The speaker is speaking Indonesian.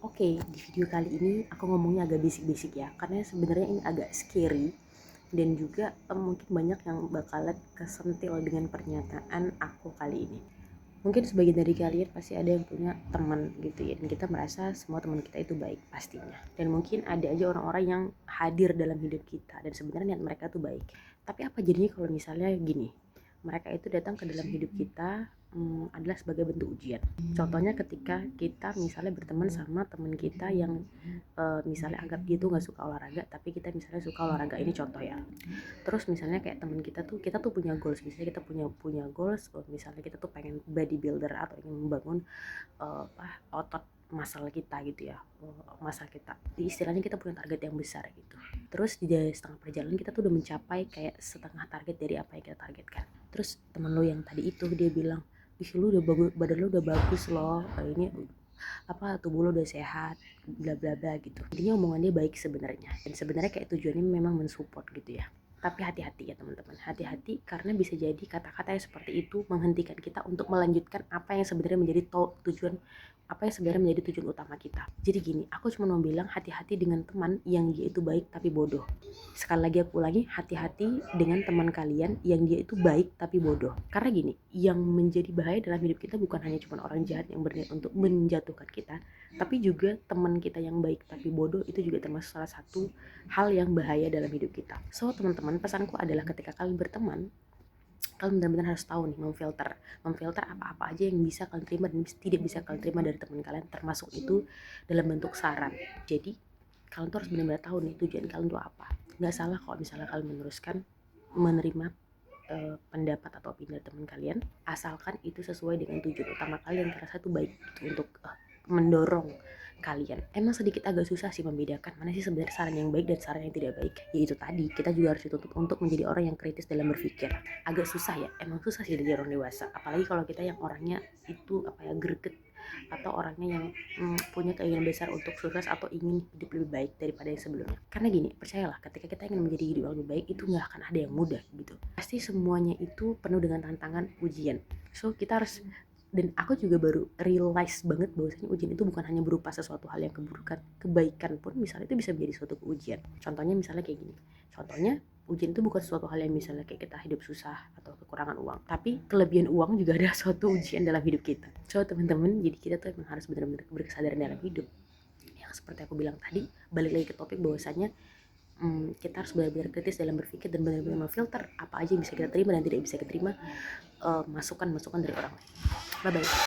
Oke, di video kali ini aku ngomongnya agak basic-basic ya, karena sebenarnya ini agak scary dan juga mungkin banyak yang bakalan kesentil dengan pernyataan aku kali ini. Mungkin sebagian dari kalian pasti ada yang punya teman gitu ya, dan kita merasa semua teman kita itu baik pastinya. Dan mungkin ada aja orang-orang yang hadir dalam hidup kita dan sebenarnya niat mereka tuh baik. Tapi apa jadinya kalau misalnya gini, mereka itu datang ke dalam hidup kita adalah sebagai bentuk ujian. Contohnya ketika kita misalnya berteman sama teman kita yang misalnya anggap gitu nggak suka olahraga, tapi kita misalnya suka olahraga ini contoh ya. Terus misalnya kayak teman kita tuh punya goals, misalnya kita punya goals, misalnya kita tuh pengen bodybuilder atau ingin membangun otot muscle kita gitu ya, muscle kita. Di istilahnya kita punya target yang besar gitu. Terus di setengah perjalanan kita tuh udah mencapai kayak setengah target dari apa yang kita targetkan. Terus temen lo yang tadi itu dia bilang, ih lu udah bagus, badan lu udah bagus loh, ini apa tubuh lo udah sehat, bla bla bla gitu. Intinya omongannya baik sebenarnya, dan sebenarnya kayak tujuannya memang mensupport gitu ya. Tapi hati-hati ya teman-teman, hati-hati karena bisa jadi kata-kata yang seperti itu menghentikan kita untuk melanjutkan apa yang sebenarnya menjadi tujuan, apa yang sebenarnya menjadi tujuan utama kita. Jadi gini, aku cuma mau bilang hati-hati dengan teman yang dia itu baik tapi bodoh. Sekali lagi aku ulangi, hati-hati dengan teman kalian yang dia itu baik tapi bodoh. Karena gini, yang menjadi bahaya dalam hidup kita bukan hanya cuma orang jahat yang berniat untuk menjatuhkan kita, tapi juga teman kita yang baik tapi bodoh itu juga termasuk salah satu hal yang bahaya dalam hidup kita. So teman-teman, pesanku adalah ketika kalian berteman, kalian benar-benar harus tahu nih memfilter apa-apa aja yang bisa kalian terima dan tidak bisa kalian terima dari teman kalian, termasuk itu dalam bentuk saran. Jadi kalian tuh harus benar-benar tahu nih tujuan kalian tuh apa. Nggak salah kalau misalnya kalian menerima pendapat atau opini dari teman kalian, asalkan itu sesuai dengan tujuan utama kalian, terasa itu baik gitu, untuk mendorong kalian. Emang sedikit agak susah sih membedakan mana sih sebenarnya saran yang baik dan saran yang tidak baik. Yaitu tadi kita juga harus dituntut untuk menjadi orang yang kritis dalam berpikir. Agak susah ya, emang susah sih dari orang dewasa. Apalagi kalau kita yang orangnya itu greget, atau orangnya yang punya keinginan besar untuk sukses atau ingin hidup lebih baik daripada yang sebelumnya. Karena gini, percayalah, ketika kita ingin menjadi hidup yang lebih baik itu nggak akan ada yang mudah gitu. Pasti semuanya itu penuh dengan tantangan, ujian. So kita harus, dan aku juga baru realize banget bahwasanya ujian itu bukan hanya berupa sesuatu hal yang keburukan, kebaikan pun misalnya itu bisa menjadi suatu ujian. Contohnya misalnya kayak gini, contohnya ujian itu bukan suatu hal yang misalnya kayak kita hidup susah atau kekurangan uang, tapi kelebihan uang juga ada suatu ujian dalam hidup kita. So teman-teman, jadi kita tuh emang harus benar-benar berkesadaran dalam hidup. Yang seperti aku bilang tadi, balik lagi ke topik bahwasanya kita harus benar-benar kritis dalam berpikir dan benar-benar memfilter apa aja yang bisa kita terima dan tidak bisa kita terima, masukan-masukan dari orang lain. Bye bye.